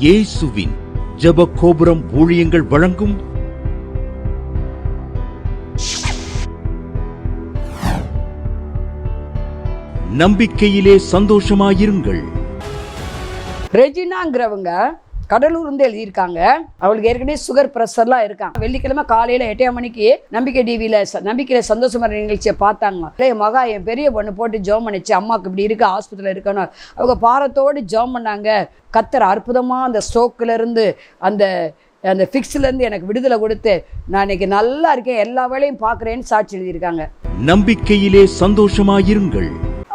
இயேசுவின் ஜெப கோபுரம் ஊழியங்கள் வழங்கும் நம்பிக்கையிலே சந்தோஷமாயிருங்கள். ரெஜினாங்கிறவங்க கடலூர் வந்து எழுதியிருக்காங்க. அவளுக்கு ஏற்கனவே சுகர் ப்ரெஷர்லாம் இருக்காங்க. வெள்ளிக்கிழமை காலையில் 8 மணிக்கு நம்பிக்கை டிவியில் நம்பிக்கையில் சந்தோஷமான நிகழ்ச்சியை பார்த்தாங்க. என் மகா என் பெரிய பொண்ணு போட்டு ஜெபம் பண்ணிச்சு, அம்மாவுக்கு இப்படி இருக்கு, ஆஸ்பத்திரியில் இருக்கணும். அவங்க பாரத்தோடு ஜெபம் பண்ணாங்க. கர்த்தர் அற்புதமாக அந்த ஸ்ட்ரோக்கிலேருந்து அந்த அந்த ஃபிக்ஸ்லேருந்து எனக்கு விடுதலை கொடுத்து நான் இன்னைக்கு நல்லா இருக்கேன், எல்லா வேலையும் பார்க்குறேன்னு சாட்சி எழுதியிருக்காங்க. நம்பிக்கையிலே சந்தோஷமாயிருங்கள்.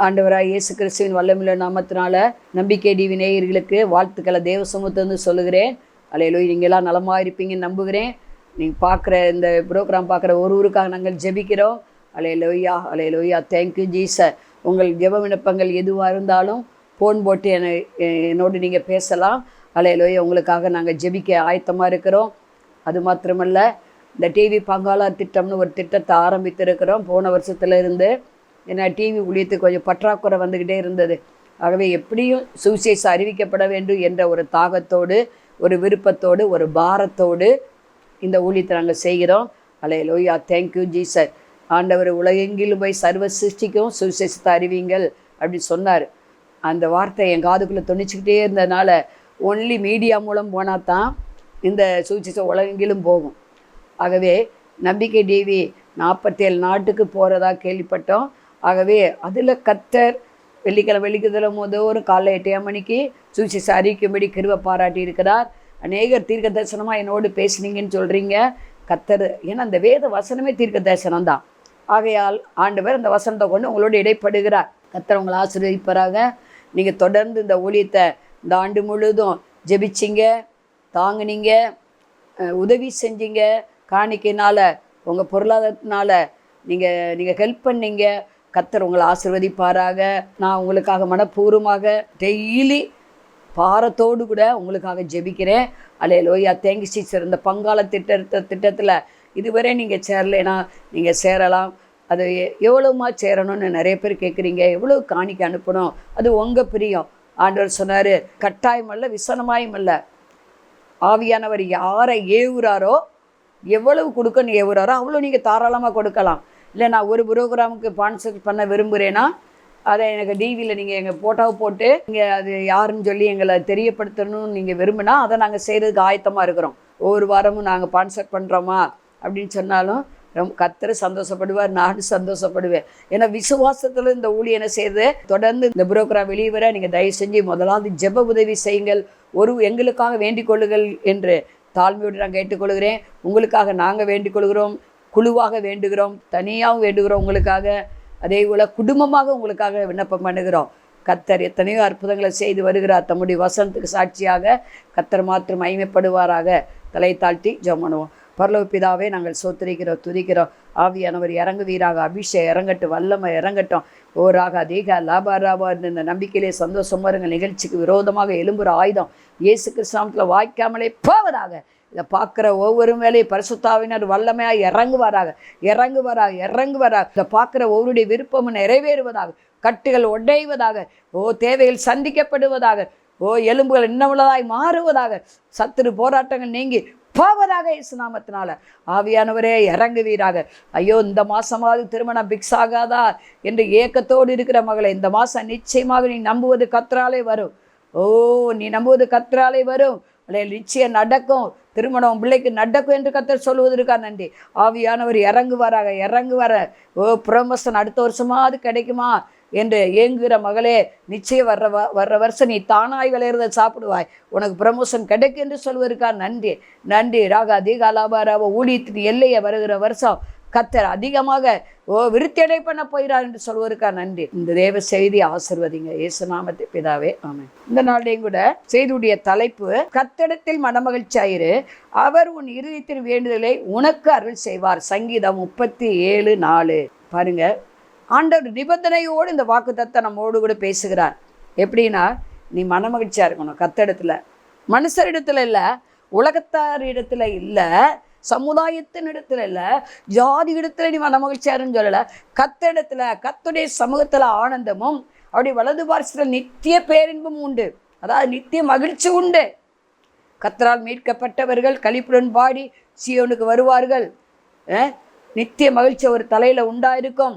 ஆண்டவராய் இயேசு கிறிஸ்துவின் வல்லமையுள்ள நாமத்தினால நம்பிக்கை டிவி நேயர்களுக்கு வாழ்த்துக்களை தேவ சமூகத்திலிருந்து சொல்லுகிறேன். அல்லேலூயா. நீங்கள்லாம் நலமாக இருப்பீங்கன்னு நம்புகிறேன். நீங்கள் பார்க்குற இந்த ப்ரோக்ராம் பார்க்குற ஒருவருக்காக நாங்கள் ஜெபிக்கிறோம். Hallelujah, hallelujah. Thank you Jesus. உங்கள் ஜெப விண்ணப்பங்கள் எதுவாக இருந்தாலும் ஃபோன் போட்டு என்னோடு நீங்கள் பேசலாம். அல்லேலூயா. உங்களுக்காக நாங்கள் ஜெபிக்க ஆயத்தமாக இருக்கிறோம். அது மாத்திரமல்ல, இந்த டிவி பங்காளர் திட்டம்னு ஒரு திட்டத்தை ஆரம்பித்திருக்கிறோம். போன வருஷத்துல இருந்து ஏன்னா டிவி ஊழியத்துக்கு கொஞ்சம் பற்றாக்குறை வந்துக்கிட்டே இருந்தது. ஆகவே எப்படியும் சுவிசேஷம் அறிவிக்கப்பட வேண்டும் என்ற ஒரு தாகத்தோடு, ஒரு விருப்பத்தோடு, ஒரு பாரத்தோடு இந்த ஊழியத்தை நாங்கள் செய்கிறோம். அல்லேலூயா. Thank you Jesus. ஆண்டவர் உலகெங்கிலும் போய் சர்வ சிருஷ்டிக்கும் சுவிசேஷத்தை அறிவிங்கள் அப்படி சொன்னார். அந்த வார்த்தை என் காதுக்குள்ளே தொணிச்சிக்கிட்டே இருந்ததுனால ஒன்லி மீடியா மூலம் போனால் தான் இந்த சுவிசேஷம் உலகெங்கிலும் போகும். ஆகவே நம்பிக்கை டிவி 47 நாட்டுக்கு போகிறதா கேள்விப்பட்டோம். ஆகவே அதில் கர்த்தர் வெள்ளிக்கிழமை ஒரு காலைல 8 மணிக்கு சுவிசேஷம் அறிவிக்கும்படி கிருபை பாராட்டி இருக்கிறார். அநேகர் தீர்க்க தரிசனமாக என்னோடு பேசுனீங்கன்னு சொல்கிறீங்க. கர்த்தர் ஏன்னா அந்த வேத வசனமே தீர்க்க தரிசனம் தான். ஆகையால் ஆண்டவர் அந்த வசனத்தை கொண்டு உங்களோடு இடைப்படுகிறார். கர்த்தர் உங்களை ஆசீர்வதிப்பாராக. நீங்கள் தொடர்ந்து இந்த ஊழியத்தை இந்த ஆண்டு முழுதும் ஜெபிச்சிங்க, தாங்குனீங்க, உதவி செஞ்சீங்க, காணிக்கையினால் உங்கள் பொருளாதாரத்தினால நீங்கள் ஹெல்ப் பண்ணீங்க. கர்த்தர் உங்களை ஆசீர்வதிப்பாராக. நான் உங்களுக்காக மனப்பூர்வமாக டெய்லி பாரத்தோடு கூட உங்களுக்காக ஜெபிக்கிறேன். அல்லேலூயா. Thank you sister. இந்த பங்காள திட்டத்தில் இதுவரை நீங்கள் சேரலைன்னா நீங்கள் சேரலாம். அது எவ்வளோமா சேரணும்னு நிறைய பேர் கேட்குறீங்க. எவ்வளோ காணிக்கை அனுப்பணும், அது உங்கள் பிரியம். ஆண்டவர் சொன்னார், கட்டாயம் அல்ல, விசனமாயும் அல்ல. ஆவியானவர் யாரை ஏவுறாரோ, எவ்வளவு கொடுக்கணும் ஏவுறாரோ அவ்வளோ நீங்கள் தாராளமாக கொடுக்கலாம். இல்லை நான் ஒரு ப்ரோக்ராமுக்கு ஸ்பான்சர் பண்ண விரும்புகிறேன்னா அதை எனக்கு டிவியில் நீங்கள் எங்கள் ஃபோட்டோவை போட்டு நீங்கள் அது யாருன்னு சொல்லி எங்களை தெரியப்படுத்தணும்னு நீங்கள் விரும்பினா அதை நாங்கள் செய்கிறதுக்கு ஆயத்தமாக இருக்கிறோம். ஒவ்வொரு வாரமும் நாங்கள் ஸ்பான்சர் பண்ணுறோமா அப்படின்னு சொன்னாலும் ரொம்ப கர்த்தர் சந்தோஷப்படுவார், நானும் சந்தோஷப்படுவேன். ஏன்னா விசுவாசத்தில் இந்த ஊழியனை செய்து தொடர்ந்து இந்த ப்ரோக்ராம் வெளியே வர நீங்கள் தயவு செஞ்சு முதலாவது ஜெப உதவி செய்யுங்கள், எங்களுக்காக வேண்டிக் கொள்ளுங்கள் என்று தாழ்மையோடு நான் கேட்டுக்கொள்கிறேன். உங்களுக்காக நாங்கள் வேண்டிக் கொள்கிறோம், குழுவாக வேண்டுகிறோம், தனியாகவும் வேண்டுகிறோம் உங்களுக்காக. அதே போல் குடும்பமாக உங்களுக்காக விண்ணப்பம் பண்ணுகிறோம். கர்த்தர் எத்தனையோ அற்புதங்களை செய்து வருகிறார். தம்முடைய வசனத்துக்கு சாட்சியாக கர்த்தர் மாத்திரம் மகிமைப்படுவாராக. தலை தாழ்த்தி ஜெபம் பண்ணுவோம். பரலோக பிதாவே, நாங்கள் சோத்திரிக்கிறோம், துதிக்கிறோம். ஆவியானவர் இறங்குவீராக, அபிஷேகம் இறங்கட்டும், வல்லமை இறங்கட்டும். ஓராக அதிக லாபாராபா இந்த நம்பிக்கையிலே சந்தோஷமாக இருங்க. நிகழ்ச்சிக்கு விரோதமாக எழும்புற ஆயுதம் இயேசு கிறிஸ்துவில் வாய்க்காமலே போவதாக. இதை பார்க்குற ஒவ்வொரு வேலையும் பரிசுத்தாவினர் வல்லமையாக இறங்குவாராக. இதை பார்க்குற ஒவ்வொருடைய விருப்பமும் நிறைவேறுவதாக, கட்டுகள் உடைவதாக, தேவைகள் சந்திக்கப்படுவதாக, எலும்புகள் இன்னமுள்ளதாய் மாறுவதாக, சத்துரு போராட்டங்கள் நீங்கி போவதாக இயேசு நாமத்தினால. ஆவியானவரே இறங்குவீராக. ஐயோ, இந்த மாதமாவது திருமணம் பிக்ஸ் ஆகாதா என்று ஏக்கத்தோடு இருக்கிற மகளை, இந்த மாதம் நிச்சயமாக நீ நம்புவது கர்த்தராலே வரும். நீ நம்புவது கர்த்தராலே வரும். நிச்சயம் நடக்கும். திருமணம் பிள்ளைக்கு நடக்கும் என்று கர்த்தர் சொல்வதற்கா நன்றி. ஆவியானவர் இறங்குவார. ப்ரொமோஷன் அடுத்த வருஷமாவது கிடைக்குமா என்று ஏங்குகிற மகளே, நிச்சயம் வர்ற வருஷம் நீ தானாய் விளையிறத சாப்பிடுவாய், உனக்கு ப்ரமோஷன் கிடைக்கும் என்று சொல்வதற்கா நன்றி. ராக அதிக அலாபாராவ ஊழியத்தின் எல்லையை வருகிற வருஷம் கர்த்தர் அதிகமாக விருத்தியடை பண்ண போகிறார் என்று சொல்வதற்கா நன்றி. இந்த தேவ செய்தி ஆசீர்வதிங்க இயேசு நாமத்தை பிதாவே, ஆமென். இந்த நாளையும் கூட செய்தியுடைய தலைப்பு, கர்த்தரிடத்தில் மனமகிழ்ச்சியாயிரு, அவர் உன் இருதயத்தின் வேண்டுதலை உனக்கு அருள் செய்வார். சங்கீதம் 37:4. பாருங்க, ஆண்டவர் நிபந்தனையோடு இந்த வாக்குத்தத்தம் நம்மோடு கூட பேசுகிறார். எப்படின்னா, நீ மனமகிழ்ச்சியாக இருக்கணும். கர்த்தரிடத்துல, மனுஷரிடத்துல இல்லை, உலகத்தார் இடத்துல இல்லை, சமுதாயத்தின் இடத்துல இல்லை, ஜாதி இடத்துல நீ மனமகிழ்ச்சியாருன்னு சொல்லலை. கர்த்தரிடத்துல, கர்த்தருடைய சமூகத்தில் ஆனந்தமும் அவருடைய வலது பார்சத்தில் நித்திய பேரின்பும் உண்டு. அதாவது நித்திய மகிழ்ச்சி உண்டு. கர்த்தரால் மீட்கப்பட்டவர்கள் களிப்புடன் பாடி சீயோனுக்கு வருவார்கள். நித்திய மகிழ்ச்சி ஒரு தலையில் உண்டாயிருக்கும்.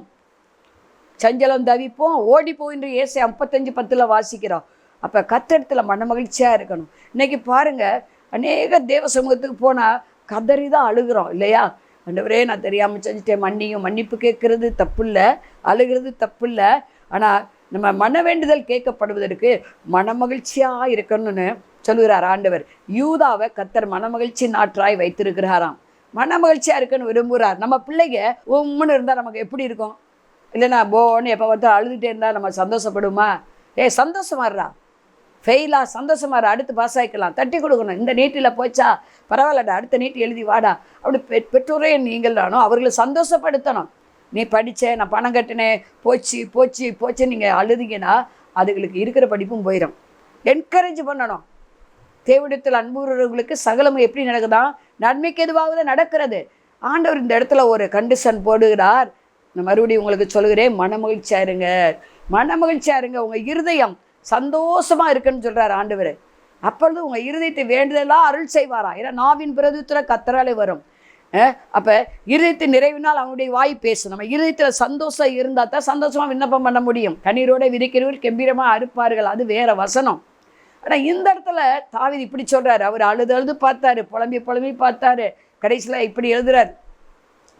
சஞ்சலம் தவிப்போம் ஓடி போகின்ற ஏசாயா 55:10 வாசிக்கிறோம். அப்போ கர்த்தரிடத்தில் மன மகிழ்ச்சியாக இருக்கணும். இன்றைக்கி பாருங்கள், அநேக தேவ சமூகத்துக்கு போனால் கதறி தான் அழுகிறோம் இல்லையா? ஆண்டவரே நான் தெரியாமல் செஞ்சுட்டேன், மன்னிப்பு கேட்கறது தப்பு இல்லை, அழுகிறது தப்பு இல்லை. ஆனால் நம்ம மன வேண்டுதல் கேட்கப்படுவதற்கு மனமகிழ்ச்சியாக இருக்கணும்னு சொல்லுகிறார் ஆண்டவர். யூதாவை கர்த்தர் மனமகிழ்ச்சி நாற்றாய் வைத்திருக்கிறாராம். மனமகிழ்ச்சியாக இருக்குன்னு விரும்புகிறார். நம்ம பிள்ளைங்க உம்முன்னு இருந்தால் நமக்கு எப்படி இருக்கும்? இல்லைனா போன்னு எப்போ வந்து அழுதுகிட்டே இருந்தால் நம்ம சந்தோஷப்படுமா? சந்தோஷமாடுறா, ஃபெயிலாக சந்தோஷமாடுறா, அடுத்து பாஸ் ஆகிக்கலாம், தட்டி கொடுக்கணும். இந்த நீட்டில் போச்சா பரவாயில்லடா, அடுத்த நீட்டு எழுதி வாடா. அப்படி பெற்றோரே நீங்கள் தானோ அவர்களை சந்தோஷப்படுத்தணும். நீ படித்தேன், நான் பணம் கட்டினேன், போச்சு நீங்கள் அழுதிங்கன்னா அதுகளுக்கு இருக்கிற படிப்பும் போயிடும். என்கரேஜ் பண்ணணும். தேவனிடத்தில் அன்புறவர்களுக்கு சகலமும் எப்படி நடக்குதா? நன்மைக்கு எதுவாக நடக்கிறது. ஆண்டவர் இந்த இடத்துல ஒரு கண்டிஷன் போடுகிறார். நான் மறுபடியும் உங்களுக்கு சொல்லுகிறேன், மனமகிழ்ச்சியாக இருங்க, மனமகிழ்ச்சியாக இருங்க. உங்கள் இருதயம் சந்தோஷமாக இருக்குன்னு சொல்கிறார் ஆண்டவர். அப்பொழுது உங்கள் இருதயத்தை வேண்டுதலாக அருள் செய்வாராம். ஏன்னா நாவின் பிரதித்துறை கர்த்தராலே வரும். அப்போ இருதயத்தின் நிறைவினால் அவனுடைய வாய் பேசும். நம்ம இருதயத்தில் சந்தோஷம் இருந்தால் தான் சந்தோஷமாக விண்ணப்பம் பண்ண முடியும். கண்ணீரோட விதைக்கிறவர் கம்பீரமாக அறுப்பார்கள், அது வேற வசனம். ஆனால் இந்த இடத்துல தாவீது இப்படி சொல்கிறார். அவர் அழுது பார்த்தாரு, புலம்பி பார்த்தாரு, கடைசியில் இப்படி எழுதுறார்,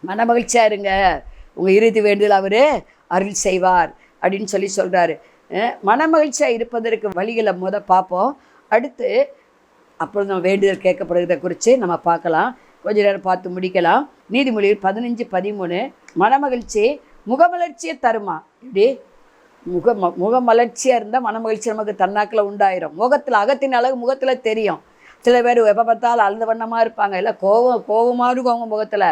மனமகிழ்ச்சியாக இருங்க, உங்கள் இறுதி வேண்டுதல் அவர் அருள் செய்வார் அப்படின்னு சொல்கிறாரு. மனமகிழ்ச்சியாக இருப்பதற்கு வழிகளை பார்ப்போம். அடுத்து அப்பொழுது நம்ம வேண்டுதல் கேட்கப்படுகிறத குறித்து நம்ம பார்க்கலாம். கொஞ்ச நேரம் பார்த்து முடிக்கலாம். நீதிமொழிகள் 15:13 மனமகிழ்ச்சி முகமலர்ச்சியை தருமா? இப்படி முகமலர்ச்சியாக இருந்தால் மனமகிழ்ச்சி நமக்கு தன்னாக்கில் உண்டாயிரும். முகத்தில் அகத்தின் அழகு முகத்தில் தெரியும். சில பேர் எப்போ பார்த்தாலும் அழுத வண்ணமாக இருப்பாங்க, இல்லை கோபமாக இருக்கும் அவங்க முகத்தில்.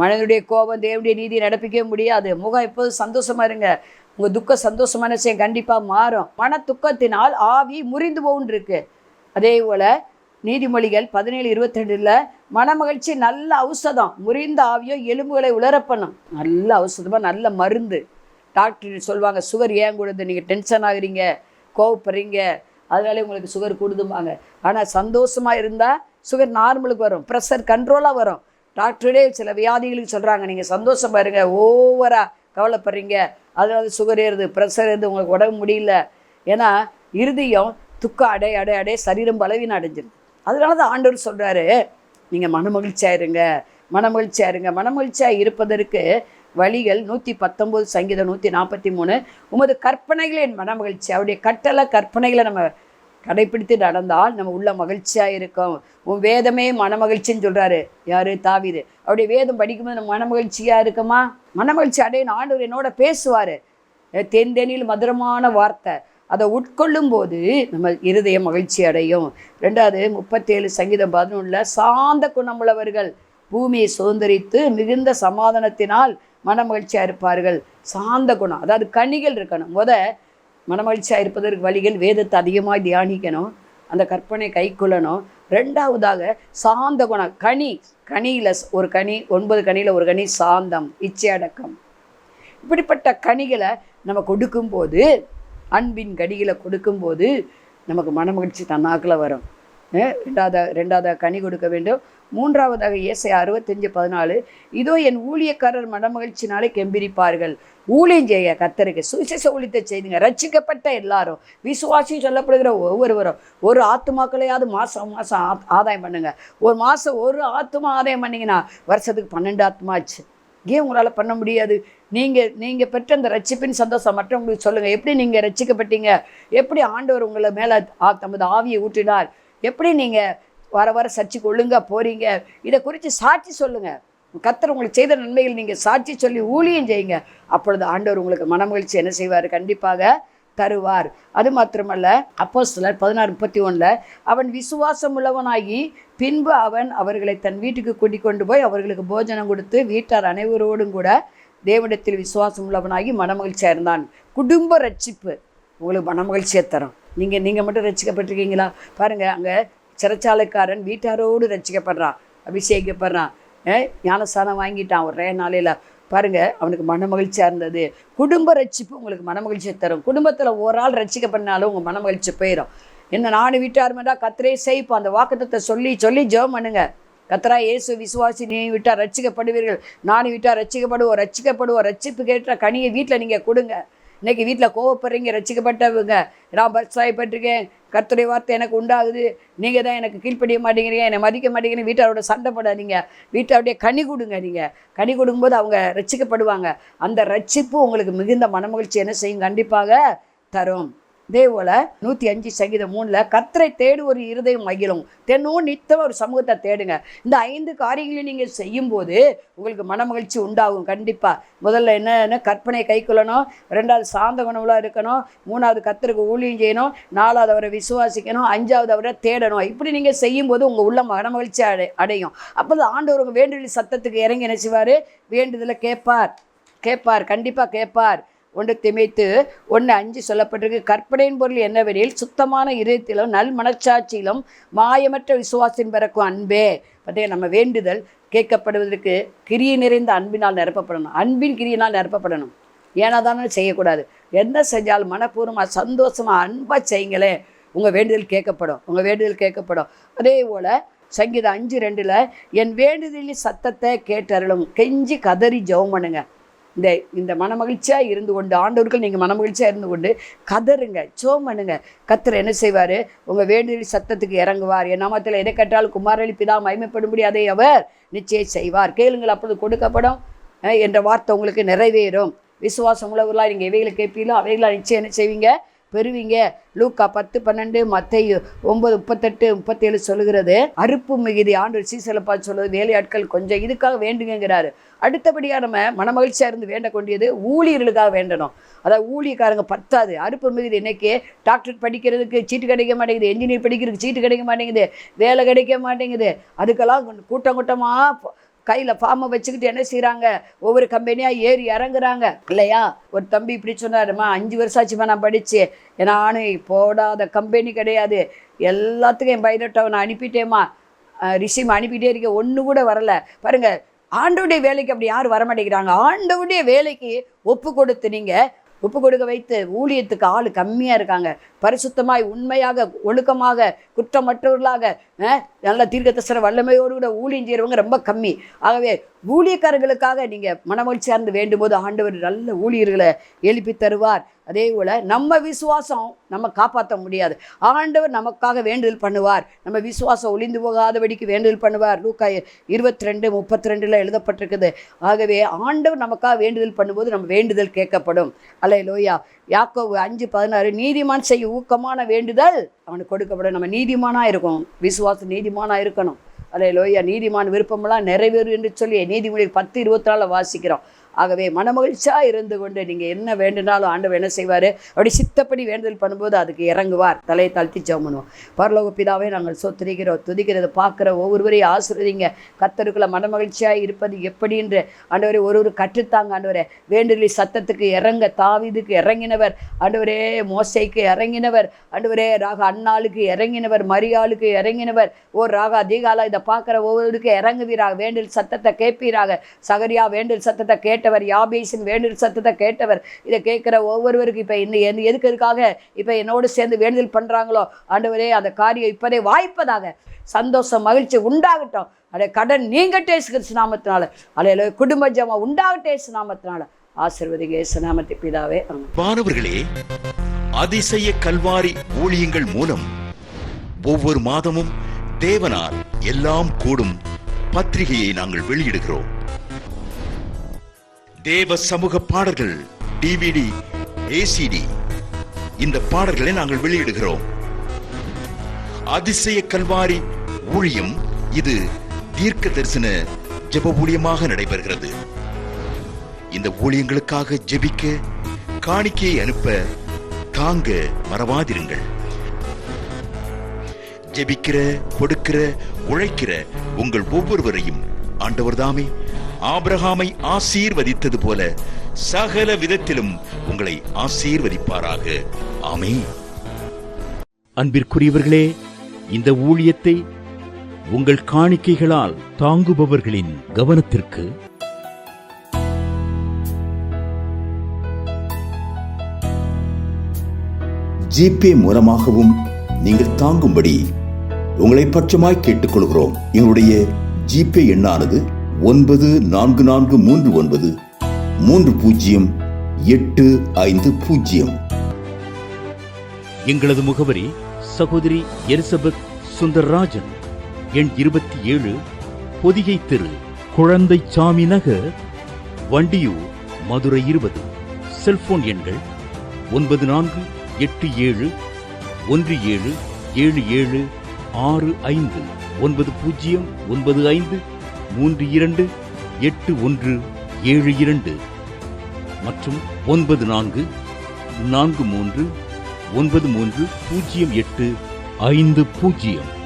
மனிதனுடைய கோபம் தேவனுடைய நீதியை நடப்பிக்கவே முடியாது. முகம் எப்போதும் சந்தோஷமாக இருங்க. உங்கள் துக்கம் சந்தோஷமான விஷயம் கண்டிப்பாக மாறும். மன துக்கத்தினால் ஆவி முறிந்து போகுன்னு இருக்கு. அதே போல் நீதிமொழிகள் 17:22 மனமகிழ்ச்சி நல்ல ஔஷதம், முறிந்த ஆவியோ எலும்புகளை உலரப்பண்ணும். நல்ல ஔஷதமாக, நல்ல மருந்து. டாக்டர் சொல்லுவாங்க, சுகர் ஏன் கூடுது, நீங்கள் டென்ஷன் ஆகுறீங்க, கோவப்படுறீங்க, அதனாலே உங்களுக்கு சுகர் கூடுதும்பாங்க. ஆனால் சந்தோஷமாக இருந்தால் சுகர் நார்மலுக்கு வரும், ப்ரெஷர் கண்ட்ரோலாக வரும். டாக்டரே சில வியாதிகளுக்கு சொல்கிறாங்க, நீங்கள் சந்தோஷமாக இருங்க, ஓவராக கவலைப்படுறீங்க, அதனால சுகர் ஏறுது, ப்ரெஷர் ஏறுது, உங்களுக்கு உடம்பு முடியல. ஏன்னா இருதயம் துக்கம் அடைய சரீரம் பலவீனம் அடைஞ்சிருது. அதனால தான் ஆண்டவர் சொல்கிறாரு, நீங்கள் மனமகிழ்ச்சியாக இருங்க, மனமகிழ்ச்சியாக இருங்க. மனமகிழ்ச்சியாக இருப்பதற்கு வழிகள் 119 சங்கீதம் 143 உமது கற்பனைகளை என் மனமகிழ்ச்சி. அவருடைய கட்டளை கற்பனைகளை நம்ம கடைப்பிடித்து நடந்தால் நம்ம உள்ள மகிழ்ச்சியாக இருக்கும். உன் வேதமே மனமகிழ்ச்சின்னு சொல்கிறாரு யார்? தாவீது. அவருடைய வேதம் படிக்கும்போது நம்ம மனமகிழ்ச்சியாக இருக்குமா? மனமகிழ்ச்சி அடையணும். ஆண்டவர் என்னோட பேசுவார். தேனில் மதுரமான வார்த்தை, அதை உட்கொள்ளும் போது நம்ம இருதயம் மகிழ்ச்சி அடையும். 37 சங்கீதம் 11 சாந்த குணமுள்ளவர்கள் பூமியை சுதந்திரித்து மிகுந்த சமாதானத்தினால் மனமகிழ்ச்சியாக இருப்பார்கள். சாந்த குணம், அதாவது கனிகள் இருக்கணும். மனமகிழ்ச்சியாக இருப்பதற்கு வழிகள் வேதத்தை அதிகமாக தியானிக்கணும், அந்த கற்பனை கை கொள்ளணும். 2வதாக சாந்த குணம், கனியில் ஒரு கனி, 9 கனியில் ஒரு கனி சாந்தம், இச்சையடக்கம். இப்படிப்பட்ட கனிகளை நம்ம கொடுக்கும்போது, அன்பின் கனிகளை கொடுக்கும்போது நமக்கு மனமகிழ்ச்சி தன்னாக்கில் வரும். ரெண்டாவது கனி கொடுக்க வேண்டும். 3வதாக ஏசாயா 65:14 இதோ என் ஊழியக்காரர் மனமகிழ்ச்சினாலே கெம்பிரிப்பார்கள். ஊழியம் செய்ய கர்த்தருக்கு சுவிசேஷ ஊழியத்தை செய்துங்க. ரட்சிக்கப்பட்ட எல்லாரும், விசுவாசி சொல்லப்படுகிற ஒவ்வொருவரும் ஒரு ஆத்துமாக்களையாவது மாதம் ஆதாயம் பண்ணுங்க. ஒரு மாதம் ஒரு ஆத்துமா ஆதாயம் பண்ணிங்கன்னா வருஷத்துக்கு 12 ஆத்மாச்சு. ஏன் உங்களால் பண்ண முடியாது? நீங்கள் பெற்ற அந்த ரட்சிப்பின் சந்தோஷம் மற்றவங்களுக்கு சொல்லுங்கள். எப்படி நீங்கள் ரட்சிக்கப்பட்டீங்க, எப்படி ஆண்டவர் உங்களை மேலே தமது ஆவியை ஊற்றினார், எப்படி நீங்கள் வர சர்ச்சைக்கு ஒழுங்காக போகிறீங்க, இதை குறித்து சாட்சி சொல்லுங்கள். கர்த்தர் உங்களுக்கு செய்த நன்மைகள் நீங்கள் சாட்சி சொல்லி ஊழியம் செய்யுங்க. அப்பொழுது ஆண்டவர் உங்களுக்கு மனமகிழ்ச்சி என்ன செய்வார்? கண்டிப்பாக தருவார். அது மாத்திரமல்ல, அப்போஸ்தலர் 16:31 அவன் விசுவாசம் உள்ளவனாகி பின்பு அவன் அவர்களை தன் வீட்டுக்கு கூட்டிக் கொண்டு போய் அவர்களுக்கு போஜனம் கொடுத்து வீட்டார் அனைவரோடும் கூட தேவனிடத்தில் விசுவாசம் உள்ளவனாகி மனமகிழ்ச்சியாக இருந்தான். குடும்ப ரட்சிப்பு உங்களுக்கு மனமகிழ்ச்சியை தரும். நீங்கள் மட்டும் ரட்சிக்கப்பட்டிருக்கீங்களா? பாருங்கள், அங்கே சிறைச்சாலைக்காரன் வீட்டாரோடு ரட்சிக்கப்படுறான், அபிஷேகப்படுறான், ஞானஸ்தானம் வாங்கிட்டான் ஒரே நாளையில். பாருங்கள், அவனுக்கு மனமகிழ்ச்சியாக இருந்தது. குடும்ப ரட்சிப்பு உங்களுக்கு மனமகிழ்ச்சியை தரும். குடும்பத்தில் ஒரு ஆள் ரட்சிக்கப்பட்டாலும் உங்கள் மனமகிழ்ச்சி போயிடும். என்ன நானும் வீட்டாருமெண்டா கர்த்தரே செய்ப்போம். அந்த வாக்குத்தத்தை சொல்லி சொல்லி ஜெபம் பண்ணுங்க. கர்த்தரா இயேசு விசுவாசி நீ விட்டால் ரட்சிக்கப்படுவீர்கள், நானும் விட்டால் ரட்சிக்கப்படுவோம். ரட்சிப்பு கேட்ட கனியை வீட்டில் நீங்கள் கொடுங்க. இன்றைக்கி வீட்டில் கோவப்படுறீங்க, ரட்சிக்கப்பட்டவங்க, நான் பரிசுத்தப்பட்டிருக்கேன், கர்த்தருடைய வார்த்தை எனக்கு உண்டாகுது, நீங்கள் தான் எனக்கு கீழ்ப்படிய மாட்டேங்கிறீங்க, என்னை மதிக்க மாட்டேங்கிறீங்க, வீட்டாரோட சண்டை போடாதீங்க, வீட்டாருடைய கனி கொடுங்க. நீங்கள் கனி கொடுக்கும்போது அவங்க ரட்சிக்கப்படுவாங்க. அந்த ரட்சிப்பு உங்களுக்கு மிகுந்த மனமகிழ்ச்சி என்ன செய்யும்? கண்டிப்பாக தரும். இதே போல் 105 சங்கீதம் 3 கர்த்தரை தேடு ஒரு இருதயம் மகிழும், தென்னும் நித்தம் ஒரு சமூகத்தை தேடுங்க. இந்த 5 காரியங்களையும் நீங்கள் செய்யும்போது உங்களுக்கு மனமகிழ்ச்சி உண்டாகும். கண்டிப்பாக முதல்ல என்ன கற்பனை கை கொள்ளணும், 2வது சாந்த குணமுள்ள இருக்கணும், 3வது கர்த்தருக்கு ஊழியம் செய்யணும், 4வது அவரை விசுவாசிக்கணும், 5வது அவரை தேடணும். இப்படி நீங்கள் செய்யும்போது உங்கள் உள்ள மனமகிழ்ச்சி அடையும். அப்போது ஆண்டவர் உங்கள் வேண்டுதல் சத்தத்துக்கு இறங்கி என்ன செய்வார்? வேண்டுதலை கேட்பார், கண்டிப்பாக கேட்பார். 1 தீமோத்தேயு 1:5 சொல்லப்பட்டிருக்கு, கற்பனையின் பொருள் என்னவெனில் சுத்தமான இதயத்திலும் நல் மனச்சாட்சியிலும் மாயமற்ற விசுவாசம் பிறக்கும் அன்பே. பார்த்தீங்கன்னா நம்ம வேண்டுதல் கேட்கப்படுவதற்கு கிரியை நிறைந்த அன்பினால் நிரப்பப்படணும். அன்பின் கிரியினால் நிரப்பப்படணும். ஏன்னா தானே செய்யக்கூடாது. என்ன செஞ்சாலும் மனப்பூர்வமாக சந்தோஷமாக அன்பாக செய்யுங்களே, உங்கள் வேண்டுதல் கேட்கப்படும். அதே போல் சங்கீதம் 5:2 என் வேண்டுதலின் சத்தத்தை கேட்டருளும், கெஞ்சி கதறி ஜெபம் பண்ணுங்க. இந்த மனமகிழ்ச்சியாக இருந்து கொண்டு ஆண்டவர்கள் நீங்கள் மனமகிழ்ச்சியாக இருந்து கொண்டு கதறுங்க, ஜெபம் பண்ணுங்க. கர்த்தர் என்ன செய்வார்? உங்கள் வேண்டுதல் சத்தத்துக்கு இறங்குவார். என் நாமத்தில் எதை கேட்டாலும் குமாரனி பிதா மகிமைப்படும்படி அதை அவர் நிச்சயம் செய்வார். கேளுங்கள் அப்பொழுது கொடுக்கப்படும் என்ற வார்த்தை உங்களுக்கு நிறைவேறும். விசுவாசம் உள்ளவர்களாக நீங்கள் எவைகளை கேட்பீங்களோ அவைகளாக நிச்சயம் என்ன செய்வீங்க? பெறுவீங்க. லூக்கா 10:12, மத்தேயு 9:38-37 சொல்லுகிறது. அறுப்பு மிகுதி. ஆண்டவர் சீசலை பார்த்து சொல்லுது, வேலையாட்கள் கொஞ்சம், இதுக்காக வேண்டுங்கிறாரு. அடுத்தபடியாக நம்ம மனமகிழ்ச்சியாக இருந்து வேண்ட கொண்டியது ஊழியர்களுக்காக வேண்டணும். அதாவது ஊழியக்காரங்க பத்தாது. அறுப்பு மிகுதி. இன்றைக்கி டாக்டர் படிக்கிறதுக்கு சீட்டு கிடைக்க மாட்டேங்குது, என்ஜினியர் படிக்கிறதுக்கு சீட்டு கிடைக்க மாட்டேங்குது, வேலை கிடைக்க மாட்டேங்குது. அதுக்கெல்லாம் கூட்டமாக கையில் ஃபார்மை வச்சுக்கிட்டு என்ன செய்கிறாங்க? ஒவ்வொரு கம்பெனியாக ஏறி இறங்குறாங்க இல்லையா? ஒரு தம்பி இப்படி சொன்னாருமா, 5 வருஷம் ஆச்சுமா நான் படித்து, நானும் போடாத கம்பெனி கிடையாது, எல்லாத்துக்கும் என் பயோடேட்டாவை நான் அனுப்பிட்டேம்மா, ரிசீம் அனுப்பிட்டே இருக்கேன், ஒன்று கூட வரலை. பாருங்கள், ஆண்டவுடைய வேலைக்கு அப்படி யாரும் வரமாட்டேங்கிறாங்க. ஆண்டவுடைய வேலைக்கு ஒப்பு கொடுக்க வைத்து ஊழியத்துக்கு ஆள் கம்மியாக இருக்காங்க. பரிசுத்தமாய் உண்மையாக ஒழுக்கமாக குற்றமற்றவர்களாக நல்ல தீர்க்கதரிசன வல்லமையோடு கூட ஊழியம் செய்கிறவங்க ரொம்ப கம்மி. ஆகவே ஊழியக்காரர்களுக்காக நீங்கள் மனமகிழ்ச்சியாக இருந்து வேண்டும் போது ஆண்டவர் நல்ல ஊழியர்களை எழுப்பி தருவார். அதே போல் நம்ம விசுவாசம் நம்ம காப்பாற்ற முடியாது. ஆண்டவர் நமக்காக வேண்டுதல் பண்ணுவார். நம்ம விசுவாசம் ஒளிந்து போகாதபடிக்கு வேண்டுதல் பண்ணுவார். லூக்கா 22:32 எழுதப்பட்டிருக்குது. ஆகவே ஆண்டவர் நமக்காக வேண்டுதல் பண்ணும்போது நம்ம வேண்டுதல் கேட்கப்படும். அல்லேலூயா. யாக்கோபு 5:16 நீதிமான் செய்ய ஊக்கமான வேண்டுதல் அவனுக்கு கொடுக்கப்படும். நம்ம நீதிமானாக இருக்கணும், விசுவாசம் நீதிமானாக இருக்கணும். அல்லேலூயா. நீதிமான் விருப்பமெல்லாம் நிறைவேறும் என்று சொல்லி நீதிமொழிகள் 10:24 வாசிக்கிறோம். ஆகவே மனமகிழ்ச்சியாக இருந்து கொண்டு நீங்கள் என்ன வேண்டுனாலும் ஆண்டவர் என்ன செய்வார்? அப்படி சித்தப்படி வேண்டுதல் பண்ணும்போது அதுக்கு இறங்குவார். தலையை தாழ்த்தி ஜெபம் பண்ணுவோம். பரலோக பிதாவே, நாங்கள் சொத்துரிக்கிறோம், துதிக்கிறத பார்க்குற ஒவ்வொருவரையும் ஆசீர்வதிங்க. கர்த்தருக்குள்ள மனமகிழ்ச்சியாக இருப்பது எப்படி என்று ஆண்டவரே ஒரு கற்றுத்தாங்க. ஆண்டவரே வேண்டுதலின் சத்தத்துக்கு இறங்க தாவீதுக்கு இறங்கினவர், ஆண்டவரே மோசேக்கு இறங்கினவர், ஆண்டவரே ராக அன்னாளுக்கு இறங்கினவர், மரியாளுக்கு இறங்கினவர், ராக அதிகாலா இதை பார்க்குற ஒவ்வொருவருக்கும் இறங்குவீராக. வேண்டுதல் சத்தத்தை கேட்பீராக. சகரியா வேண்டுதல் சத்தத்தை கேட்டவர், யாபேசின் வேண்டுதல் சத்தத்தை கேட்டவர். இதை கேட்குற ஒவ்வொருவருக்கும் இப்போ எதுக்காக இப்போ என்னோடு சேர்ந்து வேண்டுதல் பண்ணுறாங்களோ ஆண்டவரே அந்த காரியம் இப்போதே வாய்ப்பதாக சந்தோஷம் மகிழ்ச்சி உண்டாகட்டும். அடைய கடன் நீங்கட்டே இயேசு நாமத்தினால, அலையில குடும்ப ஜெபம் உண்டாகட்டே இயேசு நாமத்தினால. ஆசீர்வதிங்க இயேசு நாமத்தை பிதாவே. மாணவர்களே, அதிசய கல்வாரி ஊழியங்கள் மூலம் ஒவ்வொரு மாதமும் தேவனால் எல்லாம் கூடும் பத்திரிகையை நாங்கள் வெளியிடுகிறோம். தேவ சமூக பாடல்கள் DVD, ACD இந்த பாடல்களை நாங்கள் வெளியிடுகிறோம். அதிசய கல்வாரி ஊழியம் இது தீர்க்க தரிசன ஜெப ஊழியமாக நடைபெறுகிறது. இந்த ஊழியங்களுக்காக ஜெபிக்க காணிக்கையை அனுப்ப தாங்க மறவாதிருங்கள். ஜெபிக்கிற, கொடுக்கிற, உழைக்கிற உங்கள் ஒவ்வொருவரையும் ஆண்டவர் தாமே ஆபிரகாமை ஆசீர்வதித்தது போல சகல விதத்திலும் உங்களை ஆசீர்வதிப்பாராக. ஆமென். அன்பிற்குரியவர்களே, இந்த ஊழியத்தை உங்கள் காணிக்கைகளால் தாங்குபவர்களின் கவனத்திற்கு ஜிபே மூலமாகவும் நீங்கள் தாங்கும்படி உங்களை பட்சமாய் கேட்டுக்கொள்கிறோம். எங்களுடைய ஜிபே எண்ணானது 9439308550. எங்களது முகவரி சகோதரி எலிசபெத் சுந்தர்ராஜன், எண் 27, பொதிகை தெரு, குழந்தைச்சாமி நகர், வண்டியூர், மதுரை 20. செல்போன் எண்கள் 9487177765, 9095328172 மற்றும் 9443930850.